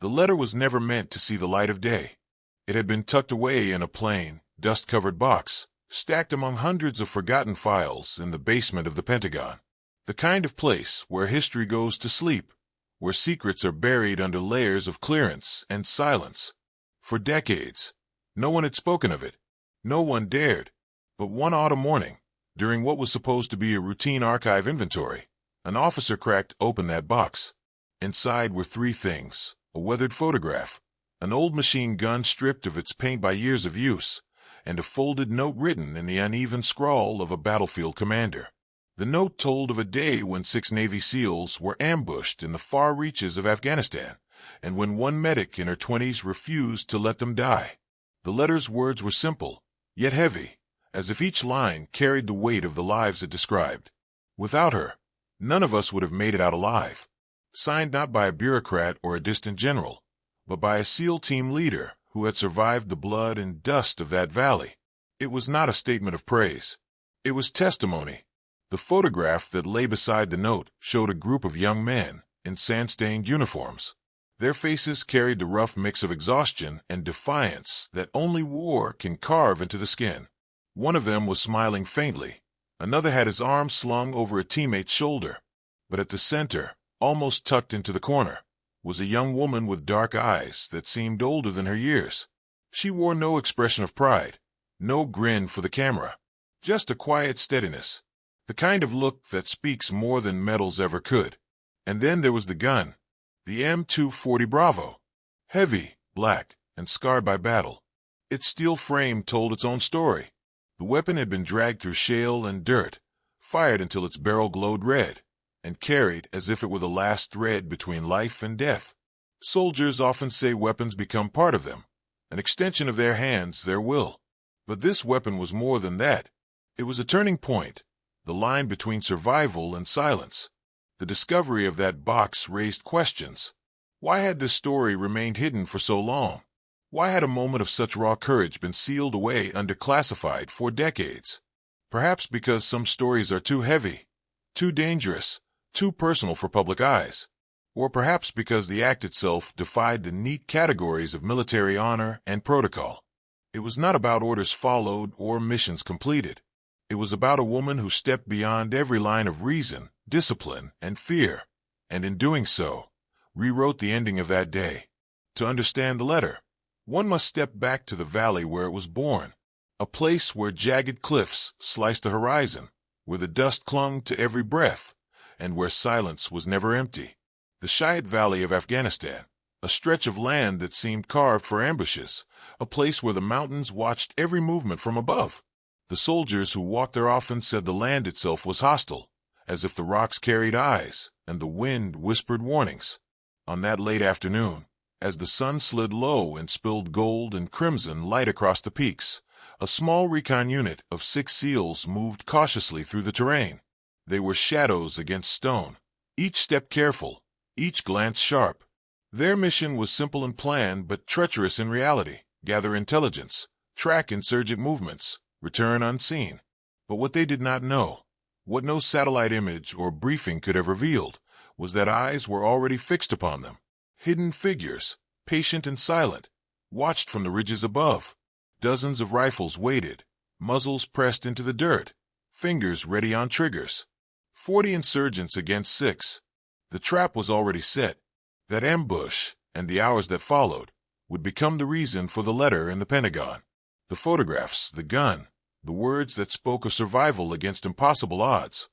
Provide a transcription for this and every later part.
The letter was never meant to see the light of day. It had been tucked away in a plain, dust-covered box, stacked among hundreds of forgotten files in the basement of the Pentagon. The kind of place where history goes to sleep, where secrets are buried under layers of clearance and silence. For decades, no one had spoken of it. No one dared. But one autumn morning, during what was supposed to be a routine archive inventory, an officer cracked open that box. Inside were three things: a weathered photograph, an old machine gun stripped of its paint by years of use, and a folded note written in the uneven scrawl of a battlefield commander. The note told of a day when 6 Navy SEALs were ambushed in the far reaches of Afghanistan, and when one medic in her 20s refused to let them die. The letter's words were simple, yet heavy, as if each line carried the weight of the lives it described. Without her, none of us would have made it out alive. Signed not by a bureaucrat or a distant general, but by a SEAL team leader who had survived the blood and dust of that valley. It was not a statement of praise. It was testimony. The photograph that lay beside the note showed a group of young men in sand-stained uniforms. Their faces carried the rough mix of exhaustion and defiance that only war can carve into the skin. One of them was smiling faintly. Another had his arm slung over a teammate's shoulder. But at the center, almost tucked into the corner, was a young woman with dark eyes that seemed older than her years. She wore no expression of pride, no grin for the camera, just a quiet steadiness, the kind of look that speaks more than medals ever could. And then there was the gun, the M240 Bravo, heavy, black, and scarred by battle. Its steel frame told its own story. The weapon had been dragged through shale and dirt, fired until its barrel glowed red, and carried as if it were the last thread between life and death. Soldiers often say weapons become part of them, an extension of their hands, their will. But this weapon was more than that. It was a turning point, the line between survival and silence. The discovery of that box raised questions. Why had this story remained hidden for so long? Why had a moment of such raw courage been sealed away underclassified for decades? Perhaps because some stories are too heavy, too dangerous, too personal for public eyes. Or perhaps because the act itself defied the neat categories of military honor and protocol. It was not about orders followed or missions completed. It was about a woman who stepped beyond every line of reason, discipline, and fear, and in doing so, rewrote the ending of that day. To understand the letter, one must step back to the valley where it was born, a place where jagged cliffs sliced the horizon, where the dust clung to every breath, and where silence was never empty. The Shiite Valley of Afghanistan, a stretch of land that seemed carved for ambushes, a place where the mountains watched every movement from above. The soldiers who walked there often said the land itself was hostile, as if the rocks carried eyes and the wind whispered warnings. On that late afternoon, as the sun slid low and spilled gold and crimson light across the peaks, a small recon unit of 6 SEALs moved cautiously through the terrain. They were shadows against stone, each step careful, each glance sharp. Their mission was simple in plan but treacherous in reality: gather intelligence, track insurgent movements, return unseen. But what they did not know, what no satellite image or briefing could have revealed, was that eyes were already fixed upon them. Hidden figures, patient and silent, watched from the ridges above. Dozens of rifles waited, muzzles pressed into the dirt, fingers ready on triggers. 40 insurgents against 6. The trap was already set. That ambush, and the hours that followed, would become the reason for the letter in the Pentagon. The photographs, the gun, the words that spoke of survival against impossible odds.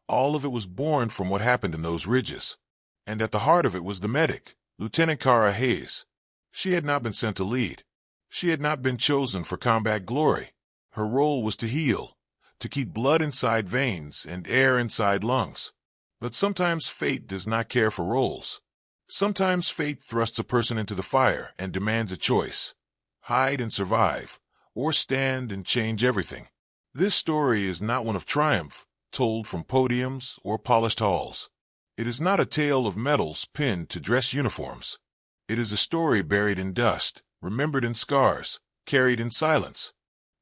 All of it was born from what happened in those ridges. And at the heart of it was the medic, Lieutenant Cara Hayes. She had not been sent to lead. She had not been chosen for combat glory. Her role was to heal, to keep blood inside veins and air inside lungs. But sometimes fate does not care for roles. Sometimes fate thrusts a person into the fire and demands a choice: hide and survive, or stand and change everything. This story is not one of triumph, told from podiums or polished halls. It is not a tale of medals pinned to dress uniforms. It is a story buried in dust, remembered in scars, carried in silence.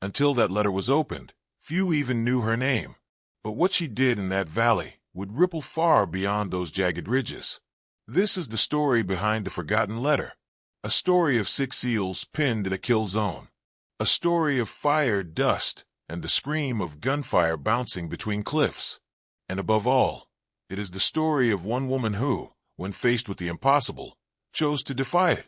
Until that letter was opened, few even knew her name. But what she did in that valley would ripple far beyond those jagged ridges. This is the story behind the forgotten letter. A story of 6 seals pinned at a kill zone. A story of fire, dust, and the scream of gunfire bouncing between cliffs. And above all, it is the story of one woman who, when faced with the impossible, chose to defy it.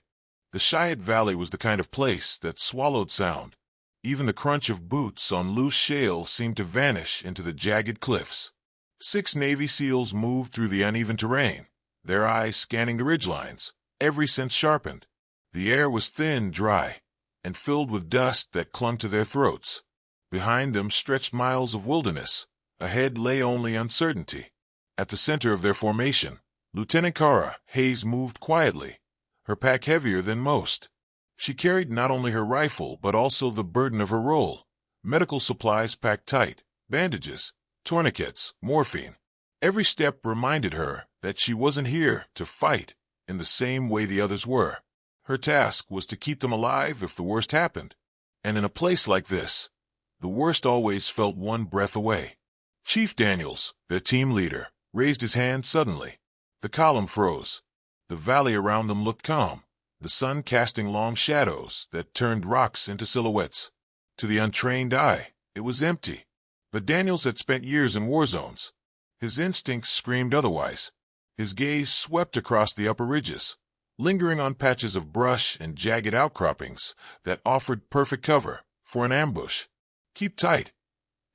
The Cheyenne Valley was the kind of place that swallowed sound. Even the crunch of boots on loose shale seemed to vanish into the jagged cliffs. 6 Navy SEALs moved through the uneven terrain, their eyes scanning the ridgelines, every sense sharpened. The air was thin, dry, and filled with dust that clung to their throats. Behind them stretched miles of wilderness. Ahead lay only uncertainty. At the center of their formation, Lieutenant Kara Hayes moved quietly, her pack heavier than most. She carried not only her rifle but also the burden of her role. Medical supplies packed tight, bandages, tourniquets, morphine. Every step reminded her that she wasn't here to fight in the same way the others were. Her task was to keep them alive if the worst happened. And in a place like this, the worst always felt one breath away. Chief Daniels, their team leader, raised his hand suddenly. The column froze. The valley around them looked calm, the sun casting long shadows that turned rocks into silhouettes. To the untrained eye, it was empty. But Daniels had spent years in war zones. His instincts screamed otherwise. His gaze swept across the upper ridges, lingering on patches of brush and jagged outcroppings that offered perfect cover for an ambush. "Keep tight,"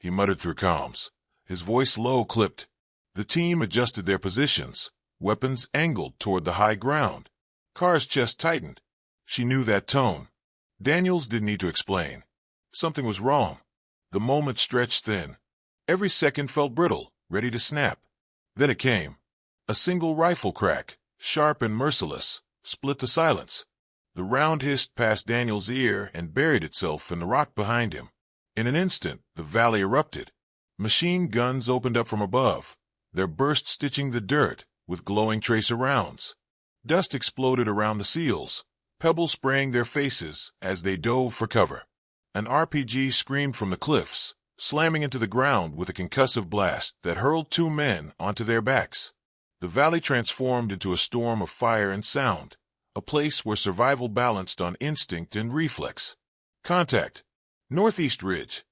he muttered through calms, his voice low clipped. The team adjusted their positions, weapons angled toward the high ground. Kara's chest tightened. She knew that tone. Daniels didn't need to explain. Something was wrong. The moment stretched thin. Every second felt brittle, ready to snap. Then it came. A single rifle crack, sharp and merciless, split the silence. The round hissed past Daniel's ear and buried itself in the rock behind him. In an instant, the valley erupted. Machine guns opened up from above, their burst stitching the dirt with glowing tracer rounds. Dust exploded around the SEALs, pebbles spraying their faces as they dove for cover. An RPG screamed from the cliffs, slamming into the ground with a concussive blast that hurled 2 men onto their backs. The valley transformed into a storm of fire and sound, a place where survival balanced on instinct and reflex. "Contact! Northeast Ridge!"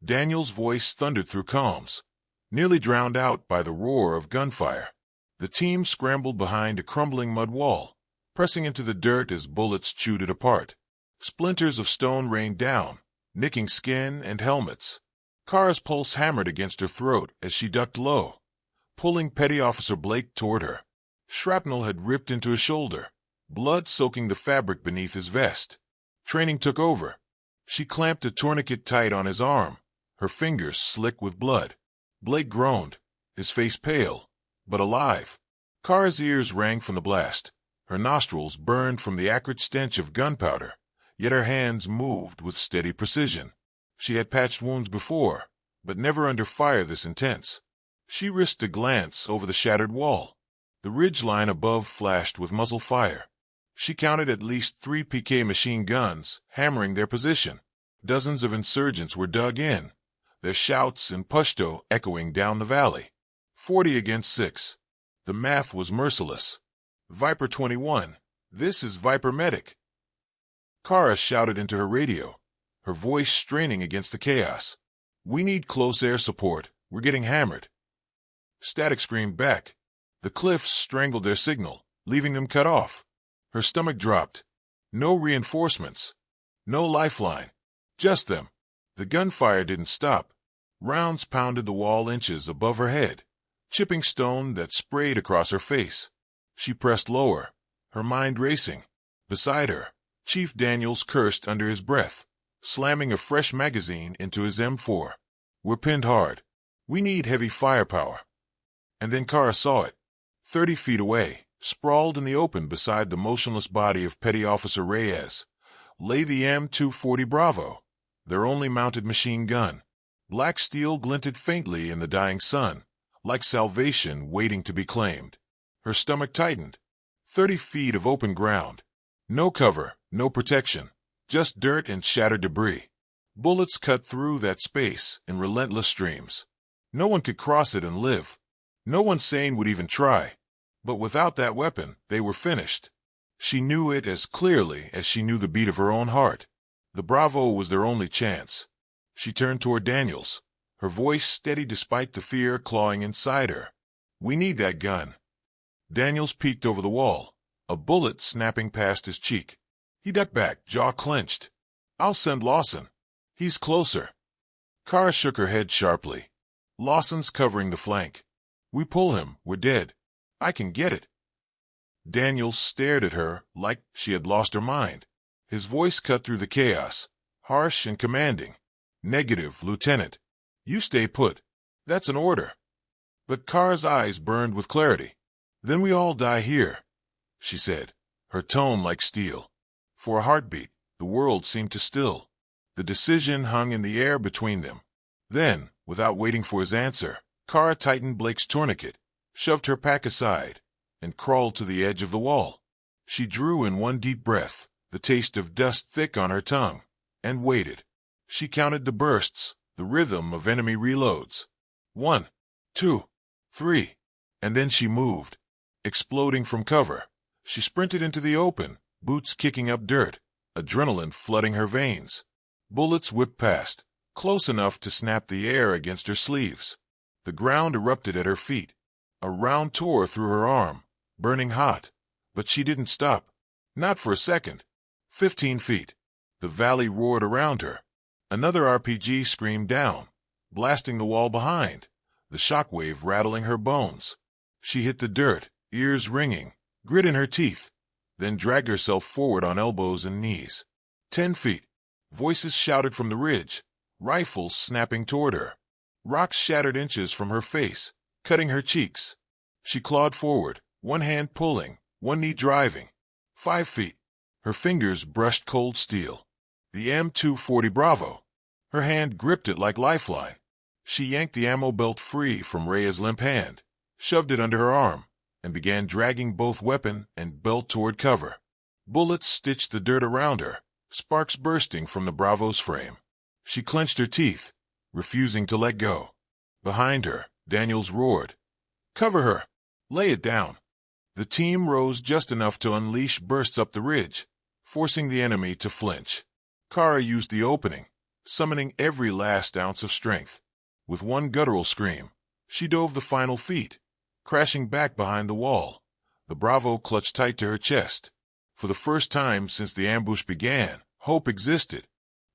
Daniel's voice thundered through calms, nearly drowned out by the roar of gunfire. The team scrambled behind a crumbling mud wall, pressing into the dirt as bullets chewed it apart. Splinters of stone rained down, nicking skin and helmets. Kara's pulse hammered against her throat as she ducked low, pulling Petty Officer Blake toward her. Shrapnel had ripped into his shoulder, blood soaking the fabric beneath his vest. Training took over. She clamped a tourniquet tight on his arm, her fingers slick with blood. Blake groaned, his face pale, but alive. Kara's ears rang from the blast. Her nostrils burned from the acrid stench of gunpowder, yet her hands moved with steady precision. She had patched wounds before, but never under fire this intense. She risked a glance over the shattered wall. The ridgeline above flashed with muzzle fire. She counted at least 3 PK machine guns hammering their position. Dozens of insurgents were dug in, their shouts in Pashto echoing down the valley. 40 against 6. The math was merciless. "Viper 21, this is Viper Medic." Kara shouted into her radio, her voice straining against the chaos. "We need close air support. We're getting hammered." Static screamed back. The cliffs strangled their signal, leaving them cut off. Her stomach dropped. No reinforcements. No lifeline. Just them. The gunfire didn't stop. Rounds pounded the wall inches above her head, chipping stone that sprayed across her face. She pressed lower, her mind racing. Beside her, Chief Daniels cursed under his breath, slamming a fresh magazine into his M4. "We're pinned hard. We need heavy firepower." And then Kara saw it. 30 feet away, sprawled in the open beside the motionless body of Petty Officer Reyes, lay the M240 Bravo, their only mounted machine gun. Black steel glinted faintly in the dying sun, like salvation waiting to be claimed. Her stomach tightened. 30 feet of open ground. No cover, no protection, just dirt and shattered debris. Bullets cut through that space in relentless streams. No one could cross it and live. No one sane would even try. But without that weapon, they were finished. She knew it as clearly as she knew the beat of her own heart. The Bravo was their only chance. She turned toward Daniels, her voice steady despite the fear clawing inside her. "We need that gun." Daniels peeked over the wall, a bullet snapping past his cheek. He ducked back, jaw clenched. "I'll send Lawson. He's closer." Kara shook her head sharply. "Lawson's covering the flank. We pull him, we're dead. I can get it." Daniels stared at her like she had lost her mind. His voice cut through the chaos, harsh and commanding. "Negative, Lieutenant. You stay put. That's an order." But Kara's eyes burned with clarity. "Then we all die here," she said, her tone like steel. For a heartbeat, the world seemed to still. The decision hung in the air between them. Then, without waiting for his answer, Kara tightened Blake's tourniquet, shoved her pack aside, and crawled to the edge of the wall. She drew in one deep breath, the taste of dust thick on her tongue, and waited. She counted the bursts, the rhythm of enemy reloads. 1, 2, 3, and then she moved. Exploding from cover, she sprinted into the open, boots kicking up dirt, adrenaline flooding her veins. Bullets whipped past, close enough to snap the air against her sleeves. The ground erupted at her feet. A round tore through her arm, burning hot. But she didn't stop. Not for a second. 15 feet. The valley roared around her. Another RPG screamed down, blasting the wall behind, the shockwave rattling her bones. She hit the dirt, ears ringing, grit in her teeth, then dragged herself forward on elbows and knees. 10 feet. Voices shouted from the ridge, rifles snapping toward her. Rocks shattered inches from her face, cutting her cheeks. She clawed forward, one hand pulling, one knee driving. 5 feet. Her fingers brushed cold steel. The M240 Bravo. Her hand gripped it like lifeline. She yanked the ammo belt free from Rhea's limp hand, shoved it under her arm, and began dragging both weapon and belt toward cover. Bullets stitched the dirt around her, sparks bursting from the Bravo's frame. She clenched her teeth, refusing to let go. Behind her, Daniels roared, "Cover her! Lay it down!" The team rose just enough to unleash bursts up the ridge, forcing the enemy to flinch. Kara used the opening, summoning every last ounce of strength. With one guttural scream, she dove the final feet, crashing back behind the wall. The Bravo clutched tight to her chest. For the first time since the ambush began, hope existed.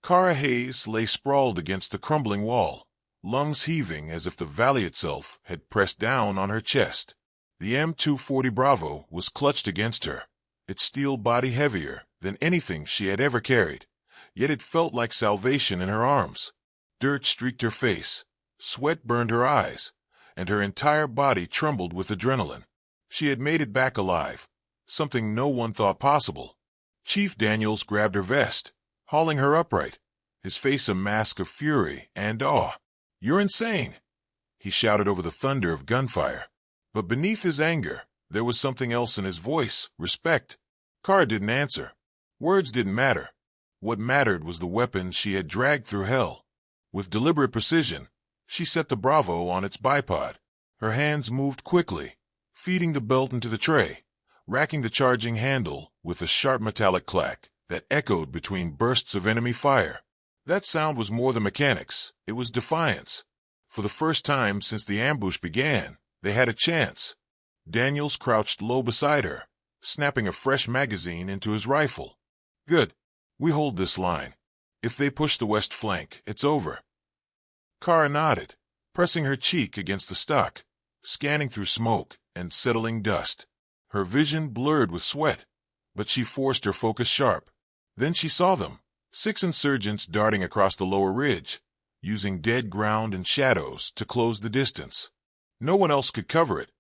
Kara Hayes lay sprawled against the crumbling wall, lungs heaving as if the valley itself had pressed down on her chest. The M240 Bravo was clutched against her, its steel body heavier than anything she had ever carried, yet it felt like salvation in her arms. Dirt streaked her face, sweat burned her eyes, and her entire body trembled with adrenaline. She had made it back alive, something no one thought possible. Chief Daniels grabbed her vest, hauling her upright, his face a mask of fury and awe. "You're insane!" he shouted over the thunder of gunfire. But beneath his anger, there was something else in his voice, respect. Kara didn't answer. Words didn't matter. What mattered was the weapon she had dragged through hell. With deliberate precision, she set the Bravo on its bipod. Her hands moved quickly, feeding the belt into the tray, racking the charging handle with a sharp metallic clack that echoed between bursts of enemy fire. That sound was more than mechanics, it was defiance. For the first time since the ambush began, they had a chance. Daniels crouched low beside her, snapping a fresh magazine into his rifle. "Good. We hold this line. If they push the west flank, it's over." Kara nodded, pressing her cheek against the stock, scanning through smoke and settling dust. Her vision blurred with sweat, but she forced her focus sharp. Then she saw them, 6 insurgents darting across the lower ridge, using dead ground and shadows to close the distance. No one else could cover it.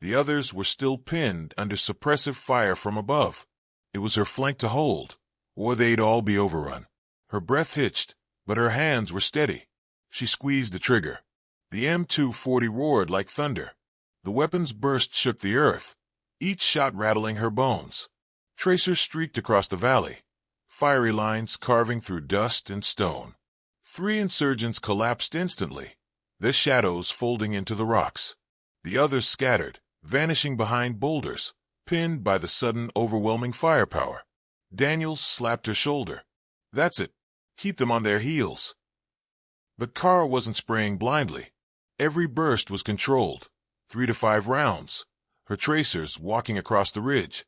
The others were still pinned under suppressive fire from above. It was her flank to hold, or they'd all be overrun. Her breath hitched, but her hands were steady. She squeezed the trigger. The M240 roared like thunder. The weapon's burst shook the earth, each shot rattling her bones. Tracers streaked across the valley, fiery lines carving through dust and stone. 3 insurgents collapsed instantly, their shadows folding into the rocks. The others scattered, vanishing behind boulders, pinned by the sudden overwhelming firepower. Daniels slapped her shoulder. That's it. Keep them on their heels. But Kara wasn't spraying blindly. Every burst was controlled. 3 to 5 rounds. Her tracers walking across the ridge,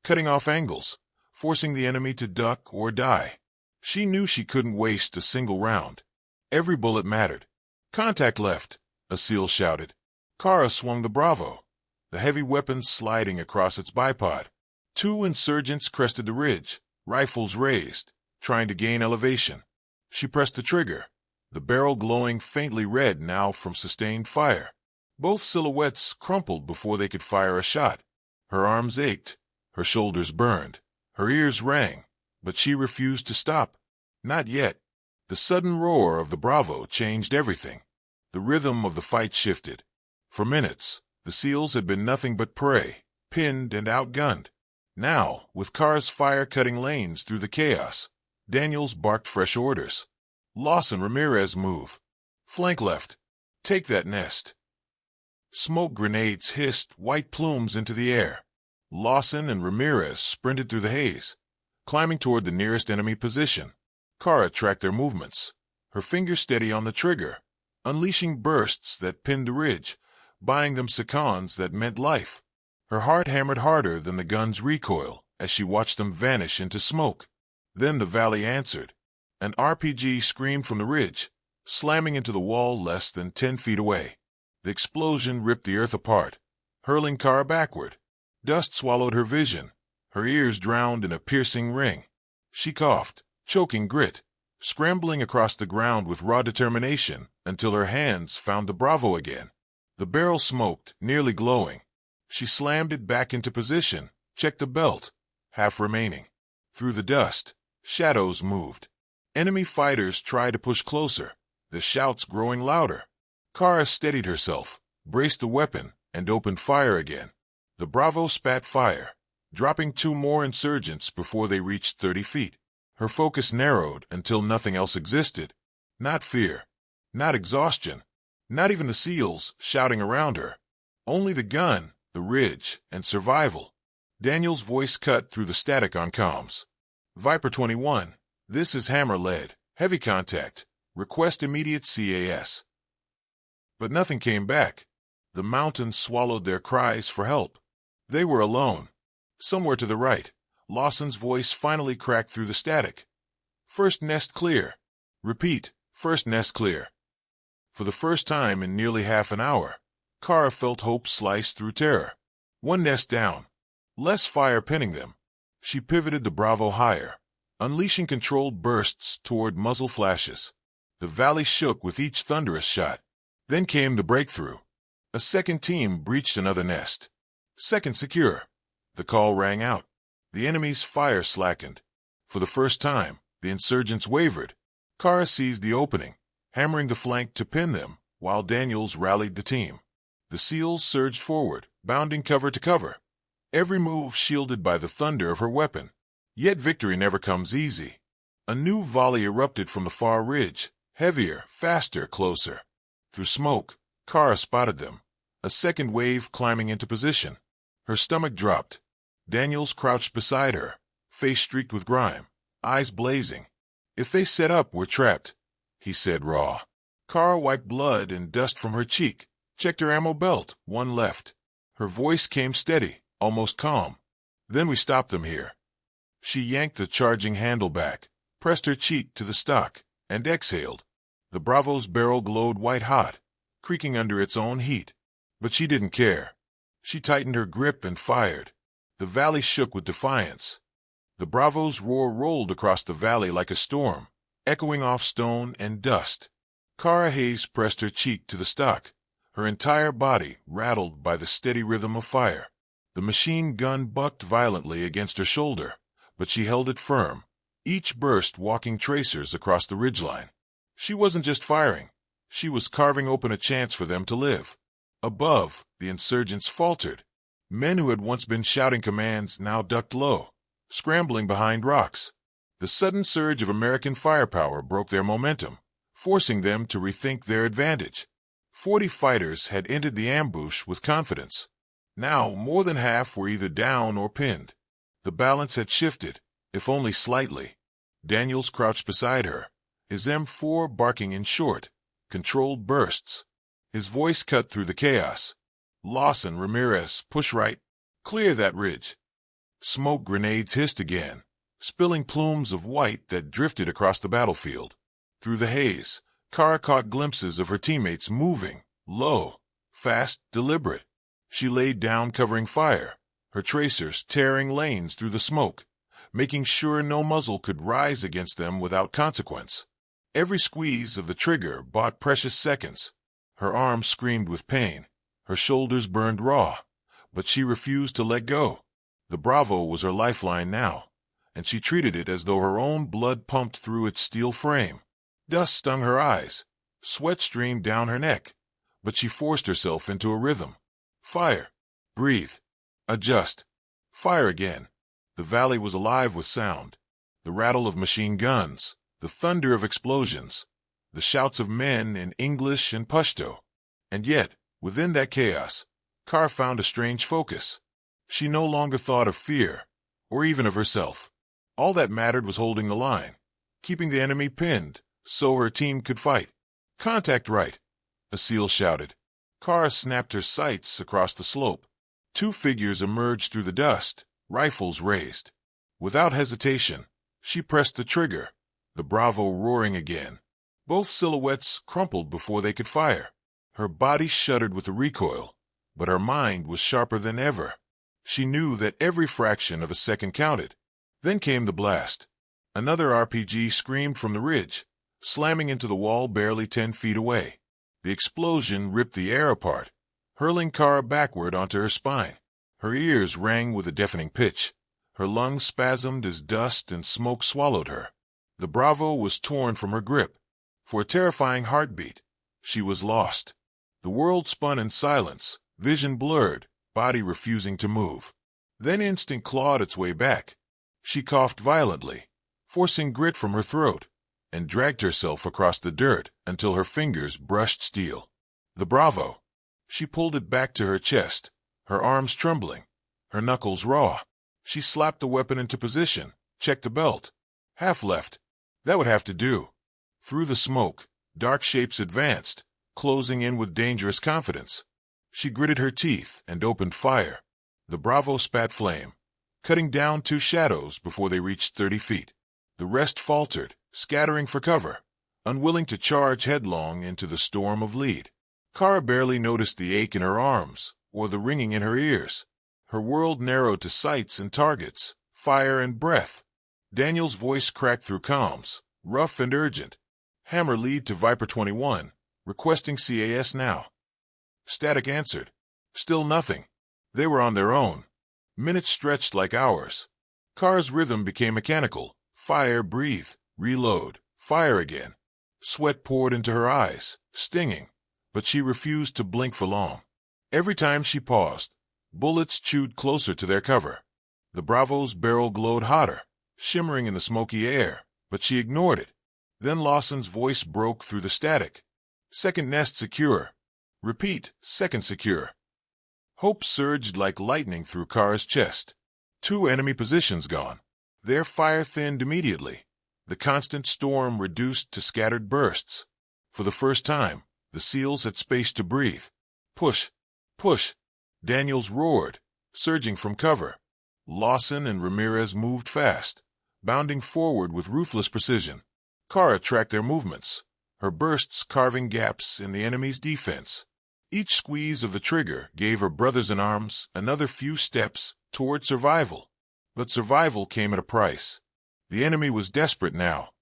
cutting off angles, forcing the enemy to duck or die. She knew she couldn't waste a single round. Every bullet mattered. Contact left, a SEAL shouted. Kara swung the Bravo, the heavy weapon sliding across its bipod. 2 insurgents crested the ridge, rifles raised, trying to gain elevation. She pressed the trigger, the barrel glowing faintly red now from sustained fire. Both silhouettes crumpled before they could fire a shot. Her arms ached, her shoulders burned, her ears rang, but she refused to stop. Not yet. The sudden roar of the Bravo changed everything. The rhythm of the fight shifted. For minutes, the SEALs had been nothing but prey, pinned and outgunned. Now, with Kara's fire cutting lanes through the chaos, Daniels barked fresh orders. Lawson Ramirez move. Flank left. Take that nest. Smoke grenades hissed white plumes into the air. Lawson and Ramirez sprinted through the haze, climbing toward the nearest enemy position. Kara tracked their movements, her fingers steady on the trigger, unleashing bursts that pinned the ridge, buying them seconds that meant life. Her heart hammered harder than the gun's recoil as she watched them vanish into smoke. Then the valley answered. An RPG screamed from the ridge, slamming into the wall less than 10 feet away. The explosion ripped the earth apart, hurling Kara backward. Dust swallowed her vision, her ears drowned in a piercing ring. She coughed, choking grit, scrambling across the ground with raw determination until her hands found the Bravo again. The barrel smoked, nearly glowing. She slammed it back into position, checked the belt, half remaining. Through the dust, shadows moved. Enemy fighters tried to push closer, the shouts growing louder. Kara steadied herself, braced the weapon, and opened fire again. The Bravo spat fire, dropping 2 more insurgents before they reached 30 feet. Her focus narrowed until nothing else existed. Not fear, not exhaustion, not even the SEALs shouting around her. Only the gun, the ridge, and survival. Daniel's voice cut through the static on comms. Viper 21, this is Hammer-led, heavy contact. Request immediate CAS. But nothing came back. The mountains swallowed their cries for help. They were alone. Somewhere to the right, Lawson's voice finally cracked through the static. First nest clear. Repeat, first nest clear. For the first time in nearly half an hour, Kara felt hope slice through terror. 1 nest down. Less fire pinning them. She pivoted the Bravo higher, unleashing controlled bursts toward muzzle flashes. The valley shook with each thunderous shot. Then came the breakthrough. A second team breached another nest. Second secure. The call rang out. The enemy's fire slackened. For the first time, the insurgents wavered. Kara seized the opening, hammering the flank to pin them, while Daniels rallied the team. The SEALs surged forward, bounding cover to cover, every move shielded by the thunder of her weapon. Yet victory never comes easy. A new volley erupted from the far ridge, heavier, faster, closer. Through smoke, Kara spotted them, a second wave climbing into position. Her stomach dropped. Daniels crouched beside her, face streaked with grime, eyes blazing. If they set up, we're trapped, he said raw. Kara wiped blood and dust from her cheek, checked her ammo belt, 1 left. Her voice came steady, almost calm. Then we stopped them here. She yanked the charging handle back, pressed her cheek to the stock, and exhaled. The Bravo's barrel glowed white-hot, creaking under its own heat. But she didn't care. She tightened her grip and fired. The valley shook with defiance. The Bravo's roar rolled across the valley like a storm, echoing off stone and dust. Kara Hayes pressed her cheek to the stock, her entire body rattled by the steady rhythm of fire. The machine gun bucked violently against her shoulder, but she held it firm, each burst walking tracers across the ridgeline. She wasn't just firing. She was carving open a chance for them to live. Above, the insurgents faltered. Men who had once been shouting commands now ducked low, scrambling behind rocks. The sudden surge of American firepower broke their momentum, forcing them to rethink their advantage. 40 fighters had entered the ambush with confidence. Now, more than half were either down or pinned. The balance had shifted, if only slightly. Daniels crouched beside her, his M4 barking in short, controlled bursts. His voice cut through the chaos. "Lawson, Ramirez, push right. Clear that ridge." Smoke grenades hissed again, spilling plumes of white that drifted across the battlefield. Through the haze, Kara caught glimpses of her teammates moving, low, fast, deliberate. She laid down covering fire, her tracers tearing lanes through the smoke, making sure no muzzle could rise against them without consequence. Every squeeze of the trigger bought precious seconds. Her arms screamed with pain, her shoulders burned raw, but she refused to let go. The Bravo was her lifeline now, and she treated it as though her own blood pumped through its steel frame. Dust stung her eyes, sweat streamed down her neck, but she forced herself into a rhythm. Fire. Breathe. Adjust. Fire again. The valley was alive with sound. The rattle of machine guns, the thunder of explosions, the shouts of men in English and Pashto. And yet, within that chaos, Kara found a strange focus. She no longer thought of fear, or even of herself. All that mattered was holding the line, keeping the enemy pinned, so her team could fight. "Contact right," a SEAL shouted. Kara snapped her sights across the slope. Two figures emerged through the dust, rifles raised. Without hesitation, she pressed the trigger, the Bravo roaring again. Both silhouettes crumpled before they could fire. Her body shuddered with the recoil, but her mind was sharper than ever. She knew that every fraction of a second counted. Then came the blast. Another RPG screamed from the ridge, slamming into the wall barely 10 feet away. The explosion ripped the air apart, hurling Kara backward onto her spine. Her ears rang with a deafening pitch. Her lungs spasmed as dust and smoke swallowed her. The Bravo was torn from her grip. For a terrifying heartbeat, she was lost. The world spun in silence, vision blurred, body refusing to move. Then instinct clawed its way back. She coughed violently, forcing grit from her throat, and dragged herself across the dirt until her fingers brushed steel. The Bravo. She pulled it back to her chest, her arms trembling, her knuckles raw. She slapped the weapon into position, checked the belt. Half left. That would have to do. Through the smoke, dark shapes advanced, closing in with dangerous confidence. She gritted her teeth and opened fire. The Bravo spat flame, cutting down two shadows before they reached 30 feet. The rest faltered, scattering for cover, unwilling to charge headlong into the storm of lead. Kara barely noticed the ache in her arms or the ringing in her ears. Her world narrowed to sights and targets, fire and breath. Daniel's voice cracked through comms, rough and urgent. "Hammer lead to Viper 21, requesting CAS now." Static answered. Still nothing. They were on their own. Minutes stretched like hours. Kara's rhythm became mechanical. Fire, breathe, reload, fire again. Sweat poured into her eyes, stinging, but she refused to blink for long. Every time she paused, bullets chewed closer to their cover. The Bravo's barrel glowed hotter, shimmering in the smoky air, but she ignored it. Then Lawson's voice broke through the static. "Second nest secure. Repeat, second secure." Hope surged like lightning through Kara's chest. 2 enemy positions gone. Their fire thinned immediately. The constant storm reduced to scattered bursts. For the first time, the SEALs had space to breathe. "Push! Push!" Daniels roared, surging from cover. Lawson and Ramirez moved fast, bounding forward with ruthless precision. Kara tracked their movements, her bursts carving gaps in the enemy's defense. Each squeeze of the trigger gave her brothers-in-arms another few steps toward survival. But survival came at a price. The enemy was desperate now.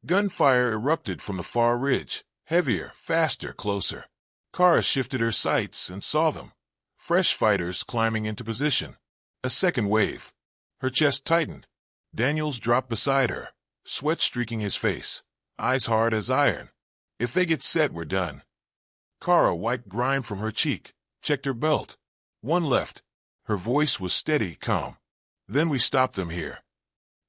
Gunfire erupted from the far ridge, heavier, faster, closer. Kara shifted her sights and saw them. Fresh fighters climbing into position. A second wave. Her chest tightened. Daniels dropped beside her, sweat streaking his face, eyes hard as iron. "If they get set, we're done." Kara wiped grime from her cheek, checked her belt. "One left." Her voice was steady, calm. "Then we stop them here."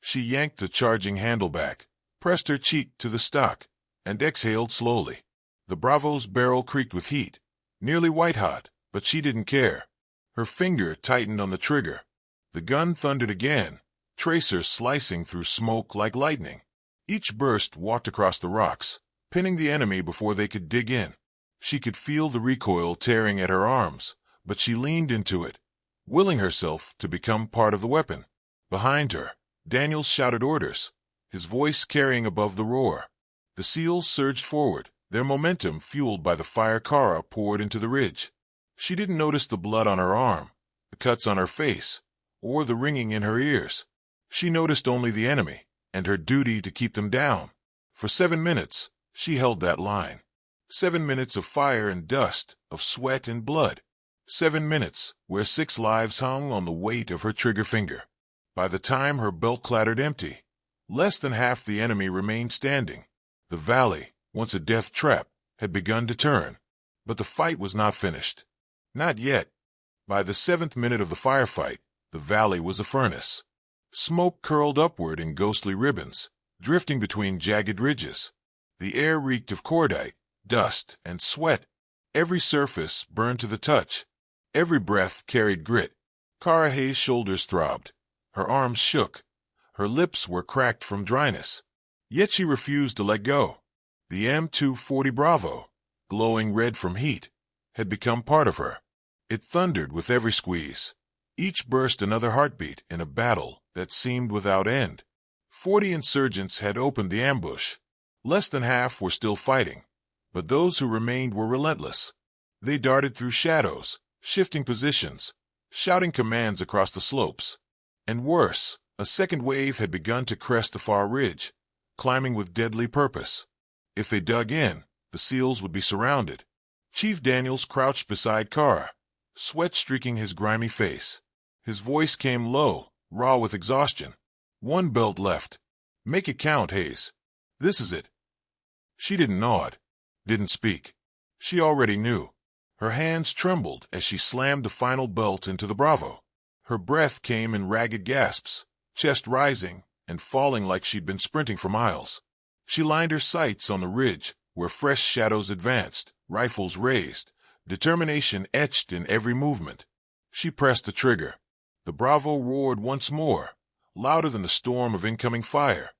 She yanked the charging handle back, pressed her cheek to the stock, and exhaled slowly. The Bravo's barrel creaked with heat, nearly white-hot, but she didn't care. Her finger tightened on the trigger. The gun thundered again, tracers slicing through smoke like lightning. Each burst walked across the rocks, pinning the enemy before they could dig in. She could feel the recoil tearing at her arms, but she leaned into it, willing herself to become part of the weapon. Behind her, Daniels shouted orders, his voice carrying above the roar. The SEALs surged forward, their momentum fueled by the fire Kara poured into the ridge. She didn't notice the blood on her arm, the cuts on her face, or the ringing in her ears. She noticed only the enemy, and her duty to keep them down. For 7 minutes, she held that line. 7 minutes of fire and dust, of sweat and blood. 7 minutes, where 6 lives hung on the weight of her trigger finger. By the time her belt clattered empty, less than half the enemy remained standing. The valley, once a death trap, had begun to turn. But the fight was not finished. Not yet. By the 7th minute of the firefight, the valley was a furnace. Smoke curled upward in ghostly ribbons, drifting between jagged ridges. The air reeked of cordite, dust, and sweat. Every surface burned to the touch. Every breath carried grit. Kara Hayes' shoulders throbbed. Her arms shook. Her lips were cracked from dryness. Yet she refused to let go. The M240 Bravo, glowing red from heat, had become part of her. It thundered with every squeeze. Each burst another heartbeat in a battle that seemed without end. 40 insurgents had opened the ambush. Less than half were still fighting, but those who remained were relentless. They darted through shadows, shifting positions, shouting commands across the slopes. And worse, a second wave had begun to crest the far ridge, climbing with deadly purpose. If they dug in, the SEALs would be surrounded. Chief Daniels crouched beside Kara, sweat streaking his grimy face. His voice came low, raw with exhaustion. 1 belt left. Make it count, Hayes. This is it. She didn't nod, didn't speak. She already knew. Her hands trembled as she slammed the final belt into the Bravo. Her breath came in ragged gasps, chest rising and falling like she'd been sprinting for miles. She lined her sights on the ridge, where fresh shadows advanced, rifles raised, determination etched in every movement. She pressed the trigger. The Bravo roared once more, louder than the storm of incoming fire.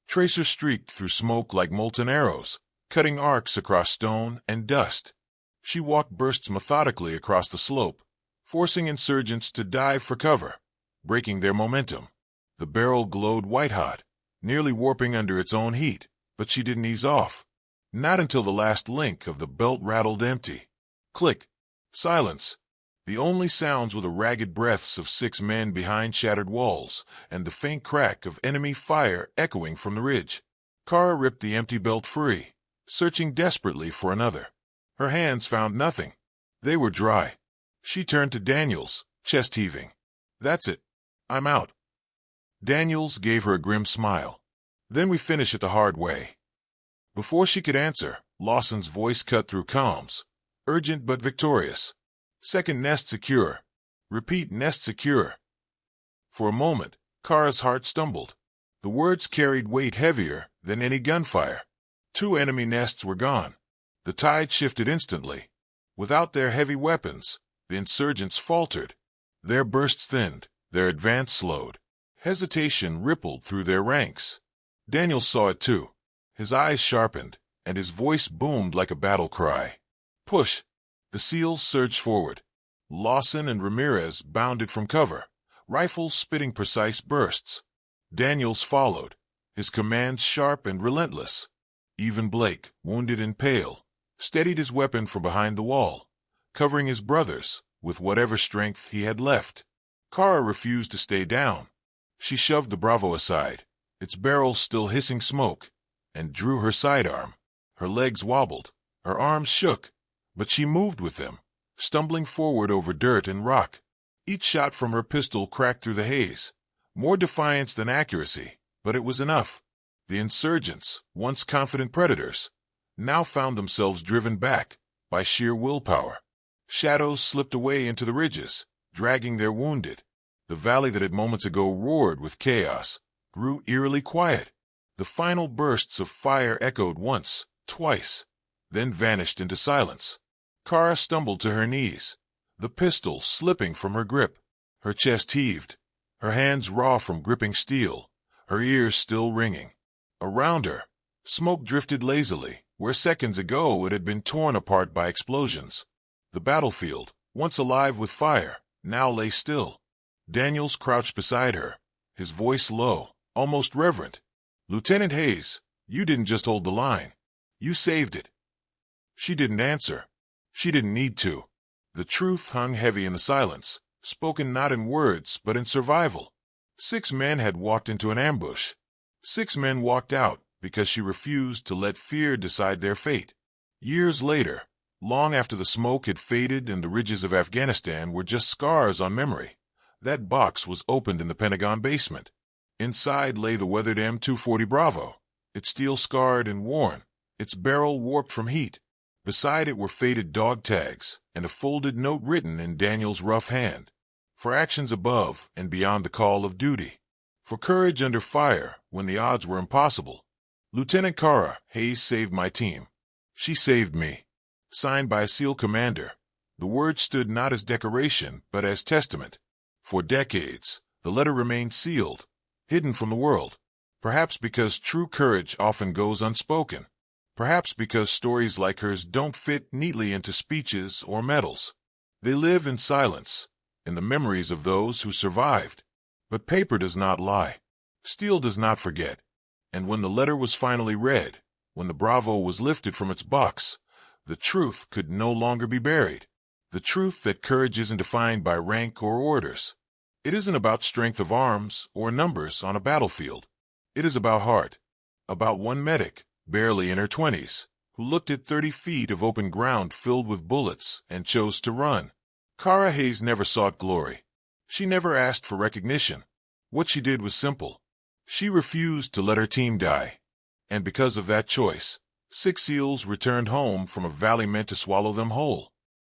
Tracers streaked through smoke like molten arrows, cutting arcs across stone and dust. She walked bursts methodically across the slope, forcing insurgents to dive for cover, breaking their momentum. The barrel glowed white-hot, nearly warping under its own heat, but she didn't ease off. Not until the last link of the belt rattled empty. Click. Silence. The only sounds were the ragged breaths of 6 men behind shattered walls and the faint crack of enemy fire echoing from the ridge. Kara ripped the empty belt free, searching desperately for another. Her hands found nothing. They were dry. She turned to Daniels, chest heaving. That's it. I'm out. Daniels gave her a grim smile. Then we finish it the hard way. Before she could answer, Lawson's voice cut through comms, urgent but victorious. Second nest secure. Repeat, nest secure. For a moment, Kara's heart stumbled. The words carried weight heavier than any gunfire. 2 enemy nests were gone. The tide shifted instantly. Without their heavy weapons, the insurgents faltered. Their bursts thinned, their advance slowed. Hesitation rippled through their ranks. Daniel saw it too. His eyes sharpened, and his voice boomed like a battle cry. Push! The SEALs surged forward. Lawson and Ramirez bounded from cover, rifles spitting precise bursts. Daniels followed, his commands sharp and relentless. Even Blake, wounded and pale, steadied his weapon from behind the wall, covering his brothers with whatever strength he had left. Kara refused to stay down. She shoved the Bravo aside, its barrel still hissing smoke, and drew her sidearm. Her legs wobbled, her arms shook, but she moved with them, stumbling forward over dirt and rock. Each shot from her pistol cracked through the haze. More defiance than accuracy, but it was enough. The insurgents, once confident predators, now found themselves driven back by sheer willpower. Shadows slipped away into the ridges, dragging their wounded. The valley that had moments ago roared with chaos grew eerily quiet. The final bursts of fire echoed once, twice, then vanished into silence. Kara stumbled to her knees. the pistol slipping from her grip. Her chest heaved, her hands raw from gripping steel, her ears still ringing. Around her, smoke drifted lazily, where seconds ago it had been torn apart by explosions. The battlefield, once alive with fire, now lay still. Daniels crouched beside her, his voice low, almost reverent. "Lieutenant Hayes, you didn't just hold the line. You saved it." She didn't answer. She didn't need to. The truth hung heavy in the silence, spoken not in words but in survival. 6 men had walked into an ambush. 6 men walked out because she refused to let fear decide their fate. Years later, long after the smoke had faded and the ridges of Afghanistan were just scars on memory, that box was opened in the Pentagon basement. Inside lay the weathered M240 Bravo, its steel scarred and worn, its barrel warped from heat. Beside it were faded dog tags and a folded note written in Daniel's rough hand. For actions above and beyond the call of duty. For courage under fire when the odds were impossible. Lieutenant Kara Hayes saved my team. She saved me. Signed by a SEAL commander, the word stood not as decoration but as testament. For decades, the letter remained sealed, hidden from the world. Perhaps because true courage often goes unspoken. Perhaps because stories like hers don't fit neatly into speeches or medals. They live in silence, in the memories of those who survived. But paper does not lie. Steel does not forget. And when the letter was finally read, when the Bravo was lifted from its box, the truth could no longer be buried. The truth that courage isn't defined by rank or orders. It isn't about strength of arms or numbers on a battlefield. It is about heart. About one medic, barely in her 20s, who looked at 30 feet of open ground filled with bullets and chose to run. Kara Hayes never sought glory. She never asked for recognition. What she did was simple. She refused to let her team die. And because of that choice, 6 SEALs returned home from a valley meant to swallow them whole.